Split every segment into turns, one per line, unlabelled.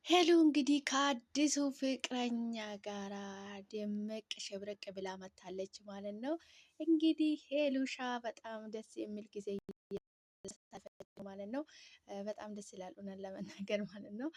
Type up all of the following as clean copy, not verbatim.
ሄሉ እንግዲህ ከአዲሱ ፍቅረኛ ጋራ ደመቅ ሸብረቅ ብላ መታለች ማለት ነው። እንግዲህ ሄሉሻ በጣም ደስ የሚል ጊዜ ማለት ነው። በጣም ደስ ይላል እውነት ለመናገር ማለት ነው።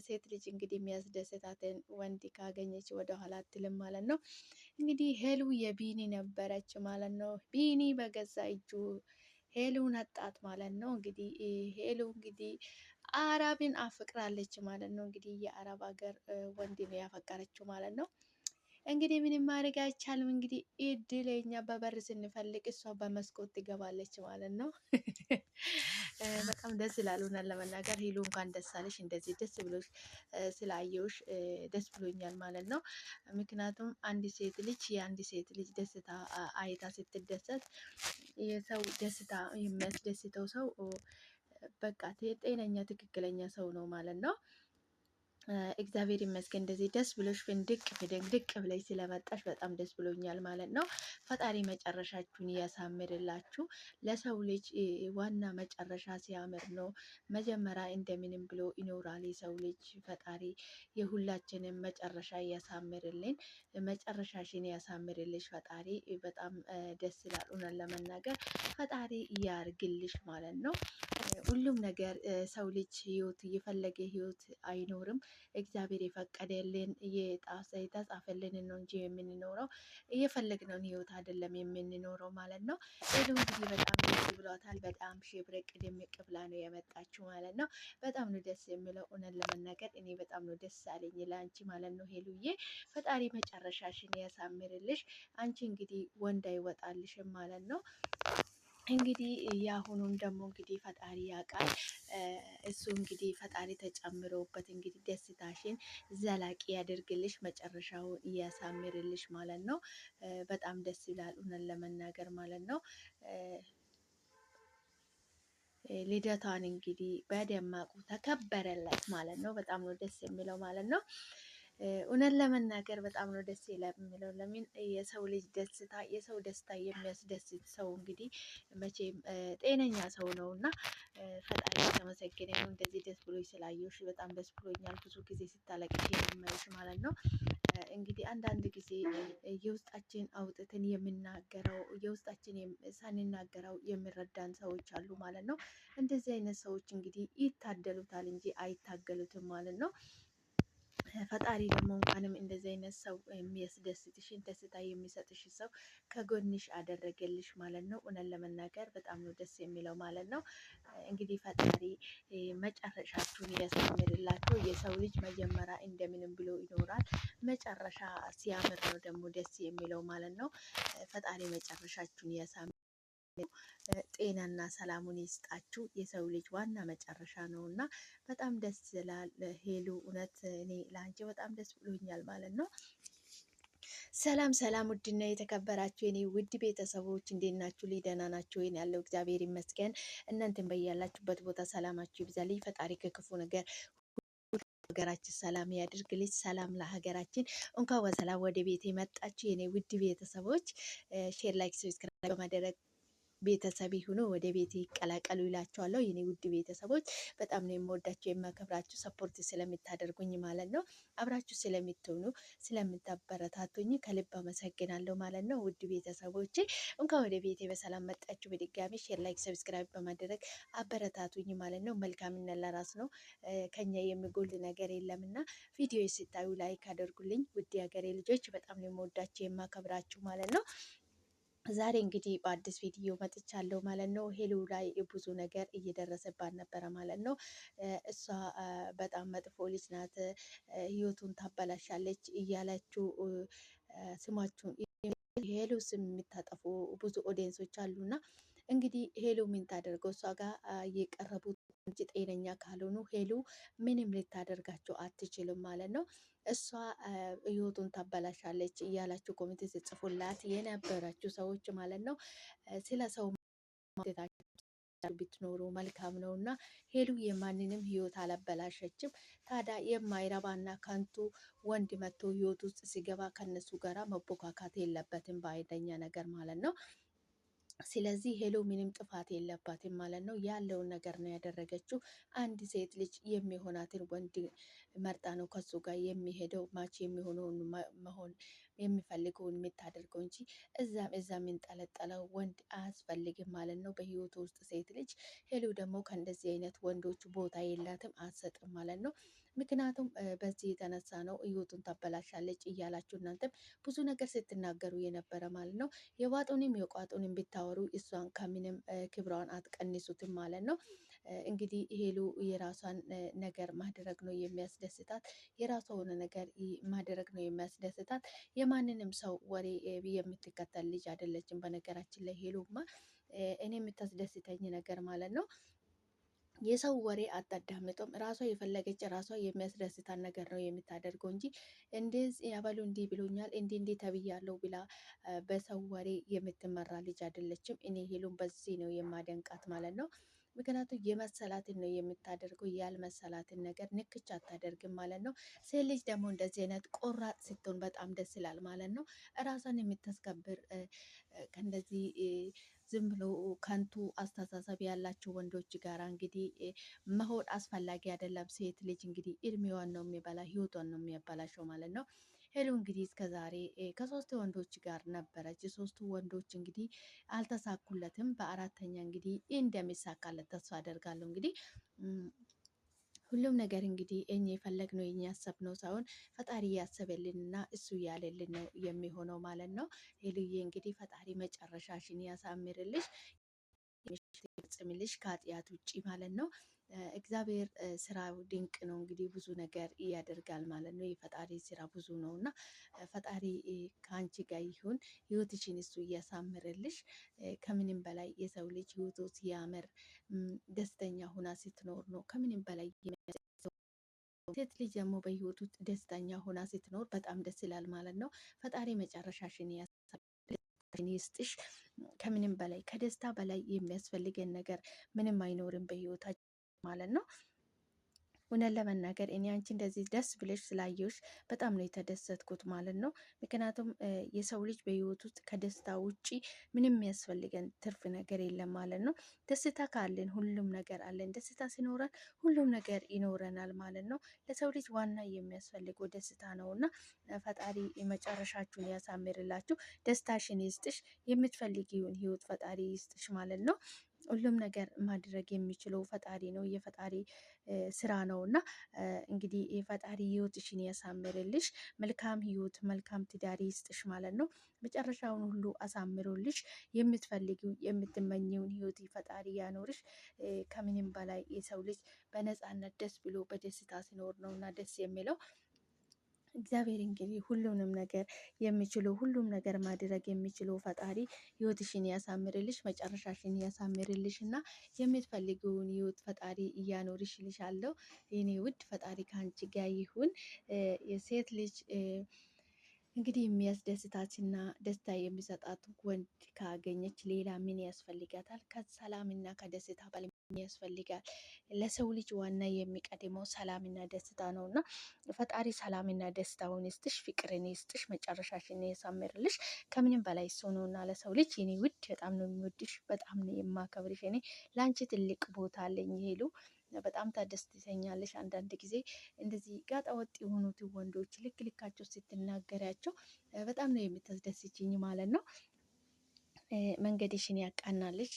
ሴት ልጅ እንግዲህ የሚያስደስታትን ወንድ ካገኘች ወደኋላ አትልም ማለት ነው። እንግዲህ ሄሉ የቢኒ ነበረች ማለት ነው። ቢኒ በገዛ እጁ ሄሉን አጣት ማለት ነው። እንግዲህ ሄሉ እንግዲህ አረብን አፍቅራለች ማለት ነው። እንግዲህ የአረብ ሀገር ወንድ ነው ያፈቀረችው ማለት ነው። እንግዲህ ምንም ማድረግ አይቻልም። እንግዲህ እድለኛ በበር ስንፈልግ እሷ በመስኮት ትገባለች ማለት ነው። በጣም ደስ ይላል እውነት ለመናገር ሄሉ እንኳን ደስ አለሽ። እንደዚህ ደስ ብሎሽ ስላየውሽ ደስ ብሎኛል ማለት ነው። ምክንያቱም አንድ ሴት ልጅ የአንድ ሴት ልጅ ደስታ አይታ ስትደሰት የሰው ደስታ የሚያስደስተው ሰው በቃ ጤነኛ ትክክለኛ ሰው ነው ማለት ነው። እግዚአብሔር ይመስገን እንደዚህ ደስ ብሎሽ ፍንድቅ ፍድንግድቅ ብለሽ ስለመጣሽ በጣም ደስ ብሎኛል ማለት ነው። ፈጣሪ መጨረሻችሁን ያሳምርላችሁ። ለሰው ልጅ ዋና መጨረሻ ሲያምር ነው። መጀመሪያ እንደምንም ብሎ ይኖራል የሰው ልጅ። ፈጣሪ የሁላችንም መጨረሻ ያሳምርልን። መጨረሻሽን ያሳምርልሽ ፈጣሪ። በጣም ደስ ይላል እውነት ለመናገር ፈጣሪ ያርግልሽ ማለት ነው። ሁሉም ነገር ሰው ልጅ ህይወት የፈለገ ህይወት አይኖርም። እግዚአብሔር የፈቀደልን የተጻፈልን ነው እንጂ የምንኖረው እየፈለግነውን ህይወት አይደለም የምንኖረው ማለት ነው። ሄሉ እንግዲህ በጣም ደስ ብሏታል። በጣም ሸብረቅ ደምቅ ብላ ነው የመጣችው ማለት ነው። በጣም ነው ደስ የሚለው እውነት ለመናገር እኔ በጣም ነው ደስ አለኝ ለአንቺ ማለት ነው ሄሉዬ። ፈጣሪ መጨረሻሽን ያሳምርልሽ። አንቺ እንግዲህ ወንድ አይወጣልሽም ማለት ነው። እንግዲህ የአሁኑን ደግሞ እንግዲህ ፈጣሪ ያውቃል። እሱ እንግዲህ ፈጣሪ ተጨምሮበት እንግዲህ ደስታሽን ዘላቂ ያደርግልሽ፣ መጨረሻውን እያሳምርልሽ ማለት ነው። በጣም ደስ ይላል እውነት ለመናገር ማለት ነው። ልደቷን እንግዲህ በደማቁ ተከበረለት ማለት ነው። በጣም ነው ደስ የሚለው ማለት ነው። እውነት ለመናገር በጣም ነው ደስ የሚለው። ለምን የሰው ልጅ ደስታ የሰው ደስታ የሚያስደስት ሰው እንግዲህ መቼም ጤነኛ ሰው ነው እና ፈጣሪ የተመሰገነ ነው። እንደዚህ ደስ ብሎኝ ስላየሁሽ በጣም ደስ ብሎኛል። ብዙ ጊዜ ስታለቅሽ የማይሽ ማለት ነው። እንግዲህ አንዳንድ ጊዜ የውስጣችን አውጥተን የምናገረው የውስጣችን ሳንናገረው የሚረዳን ሰዎች አሉ ማለት ነው። እንደዚህ አይነት ሰዎች እንግዲህ ይታደሉታል እንጂ አይታገሉትም ማለት ነው። ፈጣሪ ደግሞ እንኳንም እንደዚህ አይነት ሰው የሚያስደስትሽን ደስታ የሚሰጥሽ ሰው ከጎንሽ አደረገልሽ ማለት ነው። እውነት ለመናገር በጣም ነው ደስ የሚለው ማለት ነው። እንግዲህ ፈጣሪ መጨረሻችሁን ያሳምርላችሁ። የሰው ልጅ መጀመሪያ እንደምንም ብሎ ይኖራል። መጨረሻ ሲያምር ነው ደግሞ ደስ የሚለው ማለት ነው። ፈጣሪ መጨረሻችሁን ያሳምር። ጤናና ሰላሙን ይስጣችሁ። የሰው ልጅ ዋና መጨረሻ ነው እና በጣም ደስ ይላል ሄሉ። እውነት እኔ ለአንቺ በጣም ደስ ብሎኛል ማለት ነው። ሰላም ሰላም፣ ውድና የተከበራችሁ የኔ ውድ ቤተሰቦች እንዴት ናችሁ? ደህና ናችሁ ወይ? ያለው እግዚአብሔር ይመስገን። እናንተም በያላችሁበት ቦታ ሰላማችሁ ይብዛልኝ። ፈጣሪ ከክፉ ነገር ሀገራችን ሰላም ያድርግልኝ። ሰላም ለሀገራችን። እንኳን በሰላም ወደ ቤት የመጣችሁ የኔ ውድ ቤተሰቦች ሼር፣ ላይክ፣ ሰብስክራይብ በማድረግ ቤተሰብ ይሁኑ፣ ወደ ቤት ይቀላቀሉ ይላቸዋለሁ። የኔ ውድ ቤተሰቦች በጣም ነው የምወዳችሁ የማከብራችሁ፣ ሰፖርት ስለምታደርጉኝ ማለት ነው። አብራችሁ ስለምትሆኑ ስለምታበረታቱኝ ከልብ አመሰግናለሁ ማለት ነው። ውድ ቤተሰቦቼ እንኳን ወደ ቤቴ በሰላም መጣችሁ። በድጋሚ ሼር፣ ላይክ፣ ሰብስክራይብ በማድረግ አበረታቱኝ ማለት ነው። መልካምነት ለራስ ነው። ከኛ የሚጎል ነገር የለምና ቪዲዮ ሲታዩ ላይክ አድርጉልኝ። ውድ ሀገሬ ልጆች በጣም ነው የምወዳችሁ የማከብራችሁ ማለት ነው። ዛሬ እንግዲህ በአዲስ ቪዲዮ መጥቻለሁ ማለት ነው። ሄሉ ላይ ብዙ ነገር እየደረሰባት ነበረ ማለት ነው። እሷ በጣም መጥፎ ልጅ ናት፣ ህይወቱን ታበላሻለች እያላችሁ ስማችሁን ሄሉ ስም የምታጠፉ ብዙ ኦዲየንሶች አሉና እንግዲህ ሄሉ ምን ታደርገው? እሷ ጋር የቀረቡት እንጂ ጤነኛ ካልሆኑ ሄሉ ምንም ልታደርጋቸው አትችልም ማለት ነው። እሷ ህይወቱን ታበላሻለች እያላችሁ ኮሚቴ ስጽፉላት የነበራችሁ ሰዎች ማለት ነው ስለ ሰው ብትኖሩ መልካም ነው እና ሄሉ የማንንም ህይወት አላበላሸችም። ታዲያ የማይረባና ከንቱ ወንድ መጥቶ ህይወት ውስጥ ሲገባ ከነሱ ጋራ መቦካካት የለበትም በአይነኛ ነገር ማለት ነው። ስለዚህ ሄሉ ምንም ጥፋት የለባትም ማለት ነው። ያለውን ነገር ነው ያደረገችው። አንድ ሴት ልጅ የሚሆናትን ወንድ መርጣ ነው ከሱ ጋር የሚሄደው ማች የሚሆነውን መሆን የሚፈልገውን የምታደርገው እንጂ እዛ የሚንጠለጠለው ወንድ አያስፈልግም ማለት ነው በህይወቱ ውስጥ ሴት ልጅ። ሄሉ ደግሞ ከእንደዚህ አይነት ወንዶች ቦታ የላትም አትሰጥም ማለት ነው። ምክንያቱም በዚህ የተነሳ ነው ህይወቱን ታበላሻለች እያላችሁ እናንተም ብዙ ነገር ስትናገሩ የነበረ ማለት ነው። የዋጡንም የቋጡንም ብታወሩ እሷን ከምንም ክብሯን አትቀንሱትም ማለት ነው። እንግዲህ ሄሉ የራሷን ነገር ማድረግ ነው የሚያስደስታት። የራሷ የሆነ ነገር ማድረግ ነው የሚያስደስታት። የማንንም ሰው ወሬ የምትከተል ልጅ አይደለችም። በነገራችን ላይ ሄሉማ እኔ የምታስደስተኝ ነገር ማለት ነው የሰው ወሬ አታዳምጡም። ራሷ የፈለገች ራሷ የሚያስደስታን ነገር ነው የምታደርገው እንጂ እንደዚህ ያበሉ እንዲህ ብሎኛል እንዲህ ተብያለሁ ብላ በሰው ወሬ የምትመራ ልጅ አይደለችም። እኔ ሄሉን በዚህ ነው የማደንቃት ማለት ነው። ምክንያቱም የመሰላትን ነው የምታደርገው፣ ያልመሰላትን ነገር ንክች አታደርግም ማለት ነው። ሴት ልጅ ደግሞ እንደዚህ አይነት ቆራጥ ስትሆን በጣም ደስ ይላል ማለት ነው። ራሷን የምታስከብር ከእንደዚህ ዝም ብሎ ከንቱ አስተሳሰብ ያላቸው ወንዶች ጋር እንግዲህ መሆን አስፈላጊ አይደለም። ሴት ልጅ እንግዲህ እድሜዋን ነው የሚበላ፣ ህይወቷን ነው የሚያበላሸው ማለት ነው። ሄሉ እንግዲህ እስከዛሬ ከሶስት ወንዶች ጋር ነበረች። ሶስቱ ወንዶች እንግዲህ አልተሳኩለትም። በአራተኛ እንግዲህ እንደሚሳካለት ተስፋ አደርጋለሁ። እንግዲህ ሁሉም ነገር እንግዲህ እኛ የፈለግነው የኛ ያሰብነው ሳይሆን ፈጣሪ ያሰበልንና እሱ ያለልን ነው የሚሆነው ማለት ነው። ሄሉዬ እንግዲህ ፈጣሪ መጨረሻሽን ያሳምርልሽ፣ ጽምልሽ ከኃጢአት ውጪ ማለት ነው። እግዚአብሔር ስራው ድንቅ ነው። እንግዲህ ብዙ ነገር ያደርጋል ማለት ነው። የፈጣሪ ስራ ብዙ ነው እና ፈጣሪ ከአንቺ ጋር ይሁን። ህይወትሽን እሱ እያሳምርልሽ። ከምንም በላይ የሰው ልጅ ህይወቱ ሲያምር ደስተኛ ሁና ስትኖር ነው ከምንም በላይ ሴት ልጅ ደግሞ በህይወቱ ደስተኛ ሆና ስትኖር በጣም ደስ ይላል ማለት ነው። ፈጣሪ መጨረሻሽን ይስጥሽ። ከምንም በላይ ከደስታ በላይ የሚያስፈልገን ነገር ምንም አይኖርም በህይወታችን ማለት ነው። እውነት ለመናገር እኔ አንቺ እንደዚህ ደስ ብለሽ ስላየሁሽ በጣም ነው የተደሰትኩት ማለት ነው። ምክንያቱም የሰው ልጅ በህይወት ውስጥ ከደስታ ውጪ ምንም የሚያስፈልገን ትርፍ ነገር የለም ማለት ነው። ደስታ ካለን ሁሉም ነገር አለን። ደስታ ሲኖረን ሁሉም ነገር ይኖረናል ማለት ነው። ለሰው ልጅ ዋና የሚያስፈልገው ደስታ ነው እና ፈጣሪ የመጨረሻችሁን ያሳምርላችሁ፣ ደስታሽን ይስጥሽ፣ የምትፈልጊውን ህይወት ፈጣሪ ይስጥሽ ማለት ነው። ሁሉም ነገር ማድረግ የሚችለው ፈጣሪ ነው፣ የፈጣሪ ስራ ነው እና እንግዲህ የፈጣሪ ህይወትሽን ያሳምርልሽ፣ መልካም ህይወት መልካም ትዳር ይስጥሽ ማለት ነው። መጨረሻውን ሁሉ አሳምሮልሽ የምትፈልጊው የምትመኘውን ህይወት ፈጣሪ ያኖርሽ። ከምንም በላይ የሰው ልጅ በነፃነት ደስ ብሎ በደስታ ሲኖር ነው እና ደስ የሚለው። እግዚአብሔር እንግዲህ ሁሉንም ነገር የሚችለው ሁሉም ነገር ማድረግ የሚችለው ፈጣሪ ህይወትሽን ያሳምርልሽ፣ መጨረሻሽን ያሳምርልሽ እና የምትፈልገውን ህይወት ፈጣሪ እያኖርሽ ልሻለሁ። የኔ ውድ ፈጣሪ ከአንቺ ጋር ይሁን። የሴት ልጅ እንግዲህ የሚያስደስታትና ደስታ የሚሰጣት ወንድ ካገኘች ሌላ ምን ያስፈልጋታል? ከሰላምና ከደስታ በላይ ምን ያስፈልጋል? ለሰው ልጅ ዋና የሚቀድመው ሰላምና ደስታ ነው እና ፈጣሪ ሰላምና ደስታውን ይስጥሽ፣ ፍቅርን ይስጥሽ፣ መጨረሻሽን ያሳምርልሽ። ከምንም በላይ እሱ ነውና ለሰው ልጅ። የኔ ውድ በጣም ነው የሚወድሽ፣ በጣም ነው የማከብርሽ። እኔ ለአንቺ ትልቅ ቦታ አለኝ ሄሉ። በጣም ታደስትኛለሽ። አንዳንድ ጊዜ እንደዚህ ጋጣ ወጥ የሆኑት ወንዶች ልክ ልካቸው ስትናገሪያቸው በጣም ነው የምታስደስችኝ ማለት ነው። መንገድሽን ያቃናልሽ፣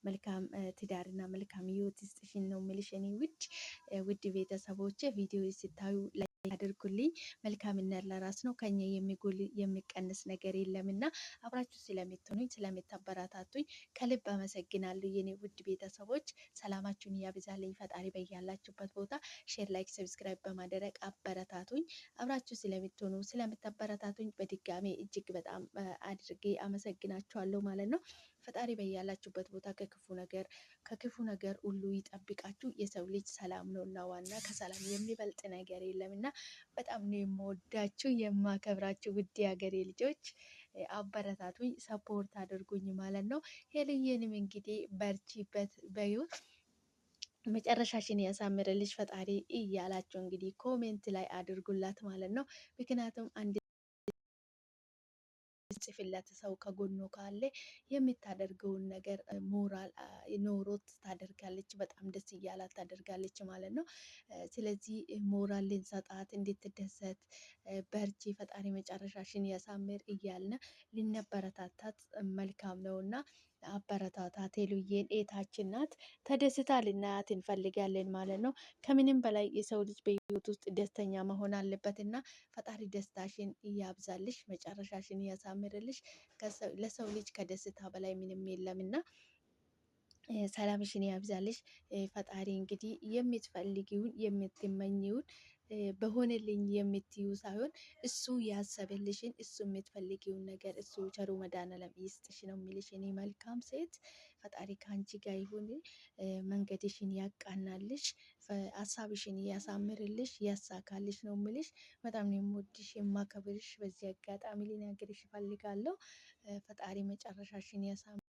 መልካም ትዳርና መልካም ህይወት ይስጥሽን ነው የምልሽ እኔ ውድ ቤተሰቦቼ። ቪዲዮ ስታዩ ላይ አድርጉልኝ። መልካምነት ለራስ ነው። ከኛ የሚጎል የሚቀንስ ነገር የለምና አብራችሁ ስለምትሆኑኝ ስለምታበረታቱኝ ከልብ አመሰግናለሁ የኔ ውድ ቤተሰቦች። ሰላማችሁን እያብዛልኝ ፈጣሪ በያላችሁበት ቦታ። ሼር፣ ላይክ፣ ሰብስክራይብ በማድረግ አበረታቱኝ። አብራችሁ ስለምትሆኑ ስለምታበረታቱኝ በድጋሜ እጅግ በጣም አድርጌ አመሰግናችኋለሁ ማለት ነው። ፈጣሪ በያላችሁበት ቦታ ከክፉ ነገር ሁሉ ይጠብቃችሁ። የሰው ልጅ ሰላም ነው እና ዋና ከሰላም የሚበልጥ ነገር የለም እና በጣም ነው የምወዳችሁ የማከብራችሁ ውድ የሀገሬ ልጆች። አበረታቱኝ፣ ሰፖርት አድርጉኝ ማለት ነው። ሄሉዬንም እንግዲህ በርቺበት በዩ መጨረሻሽን ያሳምርልሽ ፈጣሪ እያላችሁ እንግዲህ ኮሜንት ላይ አድርጉላት ማለት ነው። ምክንያቱም አንድ ጽፍለት ሰው ከጎኑ ካለ የምታደርገውን ነገር ሞራል ኖሮት ታደርጋለች። በጣም ደስ እያላት ታደርጋለች ማለት ነው። ስለዚህ ሞራል ልንሰጣት እንድትደሰት በርቺ፣ ፈጣሪ መጨረሻሽን ያሳምር እያልን ልነበረታታት መልካም ነውና አበረታታት። ሄሉዬን ኤታችን ናት፣ ተደስታ ልናያት እንፈልጋለን ማለት ነው። ከምንም በላይ የሰው ልጅ በህይወት ውስጥ ደስተኛ መሆን አለበት እና ፈጣሪ ደስታሽን እያብዛልሽ፣ መጨረሻሽን እያሳምርልሽ። ለሰው ልጅ ከደስታ በላይ ምንም የለምና ሰላምሽን ያብዛልሽ። ፈጣሪ እንግዲህ የምትፈልጊውን የምትመኝውን በሆነልኝ የምትዩ ሳይሆን እሱ ያሰበልሽን እሱ የምትፈልጊውን ነገር እሱ ቸሩ መድኃኒዓለም ይስጥሽ ነው የሚልሽ። እኔ መልካም ሴት ፈጣሪ ከአንቺ ጋር ይሁን፣ መንገድሽን ያቃናልሽ፣ ሀሳብሽን ያሳምርልሽ፣ ያሳካልሽ ነው የሚልሽ። በጣም ነው የምወድሽ የማከብርሽ። በዚህ አጋጣሚ ልነግርሽ እፈልጋለሁ። ፈጣሪ መጨረሻሽን ያሳምር።